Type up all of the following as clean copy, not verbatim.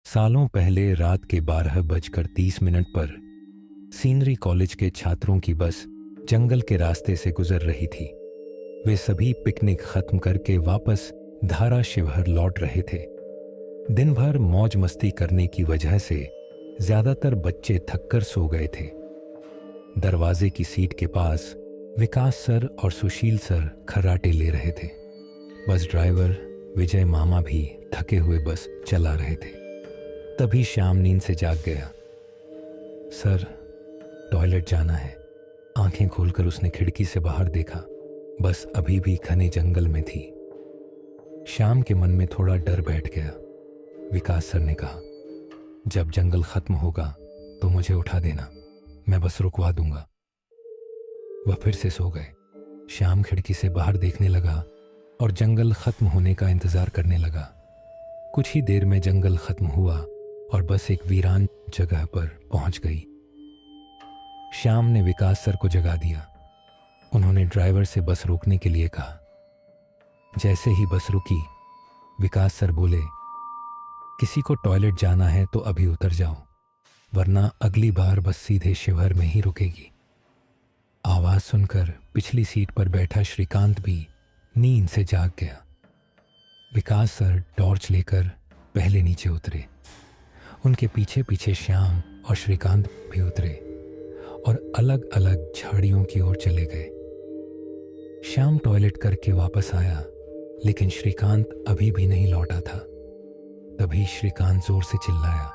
सालों पहले रात के 12:30 पर सीनरी कॉलेज के छात्रों की बस जंगल के रास्ते से गुजर रही थी। वे सभी पिकनिक खत्म करके वापस धारा शिवहर लौट रहे थे। दिन भर मौज मस्ती करने की वजह से ज्यादातर बच्चे थककर सो गए थे। दरवाजे की सीट के पास विकास सर और सुशील सर खर्राटे ले रहे थे। बस ड्राइवर विजय मामा भी थके हुए बस चला रहे थे। तभी श्याम नींद से जाग गया। सर, टॉयलेट जाना है। आंखें खोलकर उसने खिड़की से बाहर देखा। बस अभी भी घने जंगल में थी। श्याम के मन में थोड़ा डर बैठ गया। विकास सर ने कहा, जब जंगल खत्म होगा तो मुझे उठा देना, मैं बस रुकवा दूंगा। वह फिर से सो गए। श्याम खिड़की से बाहर देखने लगा और जंगल खत्म होने का इंतजार करने लगा। कुछ ही देर में जंगल खत्म हुआ और बस एक वीरान जगह पर पहुंच गई। श्याम ने विकास सर को जगा दिया। उन्होंने ड्राइवर से बस रोकने के लिए कहा। जैसे ही बस रुकी, विकास सर बोले, किसी को टॉयलेट जाना है तो अभी उतर जाओ, वरना अगली बार बस सीधे शिवहर में ही रुकेगी। आवाज सुनकर पिछली सीट पर बैठा श्रीकांत भी नींद से जाग गया। विकास सर टॉर्च लेकर पहले नीचे उतरे। उनके पीछे पीछे श्याम और श्रीकांत भी उतरे और अलग अलग झाड़ियों की ओर चले गए। श्याम टॉयलेट करके वापस आया, लेकिन श्रीकांत अभी भी नहीं लौटा था। तभी श्रीकांत जोर से चिल्लाया।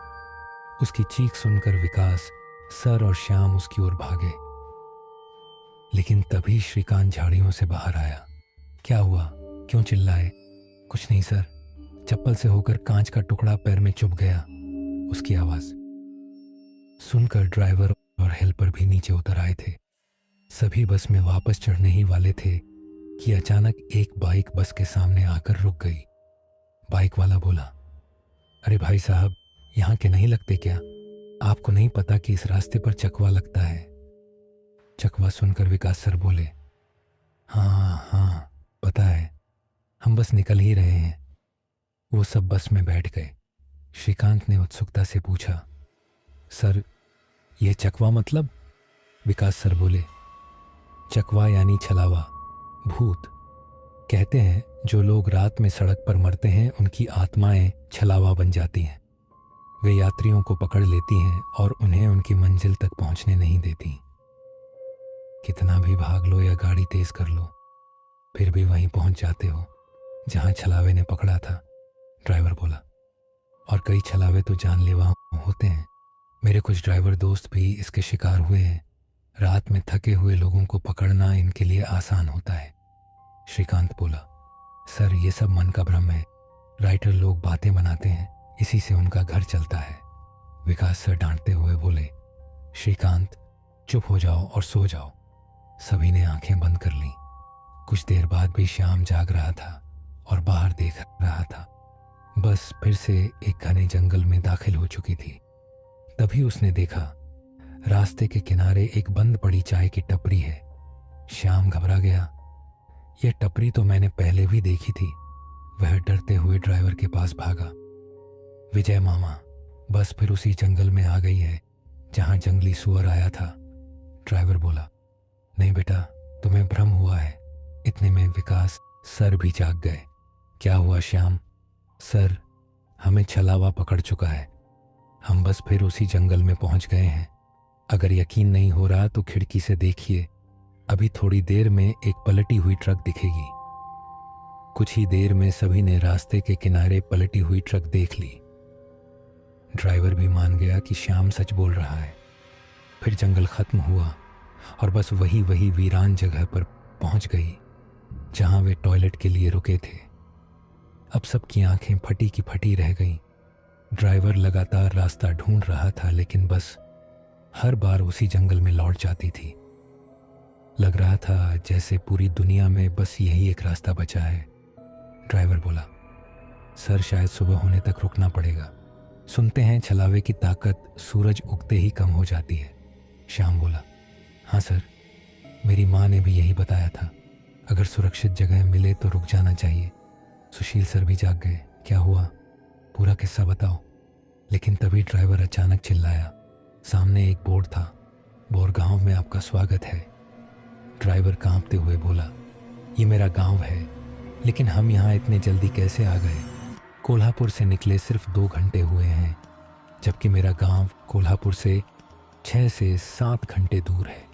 उसकी चीख सुनकर विकास सर और श्याम उसकी ओर भागे, लेकिन तभी श्रीकांत झाड़ियों से बाहर आया। क्या हुआ, क्यों चिल्लाए? कुछ नहीं सर, चप्पल से होकर कांच का टुकड़ा पैर में चुभ गया, उसकी आवाज सुनकर ड्राइवर और हेल्पर भी नीचे उतर आए थे। सभी बस में वापस चढ़ने ही वाले थे कि अचानक एक बाइक बस के सामने आकर रुक गई। बाइक वाला बोला, अरे भाई साहब, यहाँ के नहीं लगते क्या? आपको नहीं पता कि इस रास्ते पर चकवा लगता है? चकवा सुनकर विकास सर बोले, हाँ हाँ पता है, हम बस निकल ही रहे हैं। वो सब बस में बैठ गए। श्रीकांत ने उत्सुकता से पूछा, सर ये चकवा मतलब? विकास सर बोले, चकवा यानी छलावा, भूत। कहते हैं जो लोग रात में सड़क पर मरते हैं उनकी आत्माएं छलावा बन जाती हैं। वे यात्रियों को पकड़ लेती हैं और उन्हें उनकी मंजिल तक पहुंचने नहीं देती। कितना भी भाग लो या गाड़ी तेज कर लो, फिर भी वहीं पहुंच जाते हो जहां छलावे ने पकड़ा था, ड्राइवर बोला। और कई छलावे तो जानलेवा होते हैं। मेरे कुछ ड्राइवर दोस्त भी इसके शिकार हुए हैं। रात में थके हुए लोगों को पकड़ना इनके लिए आसान होता है। श्रीकांत बोला, सर ये सब मन का भ्रम है। राइटर लोग बातें बनाते हैं, इसी से उनका घर चलता है। विकास सर डांटते हुए बोले, श्रीकांत चुप हो जाओ और सो जाओ। सभी ने आंखें बंद कर लीं। कुछ देर बाद भी श्याम जाग रहा था और बाहर देख रहा था। बस फिर से एक घने जंगल में दाखिल हो चुकी थी। तभी उसने देखा, रास्ते के किनारे एक बंद पड़ी चाय की टपरी है। श्याम घबरा गया। यह टपरी तो मैंने पहले भी देखी थी। वह डरते हुए ड्राइवर के पास भागा। विजय मामा, बस फिर उसी जंगल में आ गई है जहां जंगली सुअर आया था, ड्राइवर बोला। नहीं बेटा, तुम्हें भ्रम हुआ है। इतने में विकास सर भी जाग गए। क्या हुआ श्याम? सर, हमें छलावा पकड़ चुका है। हम बस फिर उसी जंगल में पहुंच गए हैं। अगर यकीन नहीं हो रहा तो खिड़की से देखिए, अभी थोड़ी देर में एक पलटी हुई ट्रक दिखेगी। कुछ ही देर में सभी ने रास्ते के किनारे पलटी हुई ट्रक देख ली। ड्राइवर भी मान गया कि श्याम सच बोल रहा है। फिर जंगल खत्म हुआ और बस वही वीरान जगह पर पहुंच गई जहां वे टॉयलेट के लिए रुके थे। अब सबकी आंखें फटी की फटी रह गईं। ड्राइवर लगातार रास्ता ढूंढ रहा था, लेकिन बस हर बार उसी जंगल में लौट जाती थी। लग रहा था जैसे पूरी दुनिया में बस यही एक रास्ता बचा है। ड्राइवर बोला, सर शायद सुबह होने तक रुकना पड़ेगा। सुनते हैं छलावे की ताकत सूरज उगते ही कम हो जाती है। श्याम बोला, हाँ सर, मेरी माँ ने भी यही बताया था। अगर सुरक्षित जगह मिले तो रुक जाना चाहिए। सुशील सर भी जाग गए। क्या हुआ, पूरा किस्सा बताओ। लेकिन तभी ड्राइवर अचानक चिल्लाया। सामने एक बोर्ड था, बोरगांव में आपका स्वागत है। ड्राइवर कांपते हुए बोला, ये मेरा गांव है, लेकिन हम यहाँ इतने जल्दी कैसे आ गए? कोल्हापुर से निकले सिर्फ 2 घंटे हुए हैं, जबकि मेरा गांव कोल्हापुर से 6 से 7 घंटे दूर है।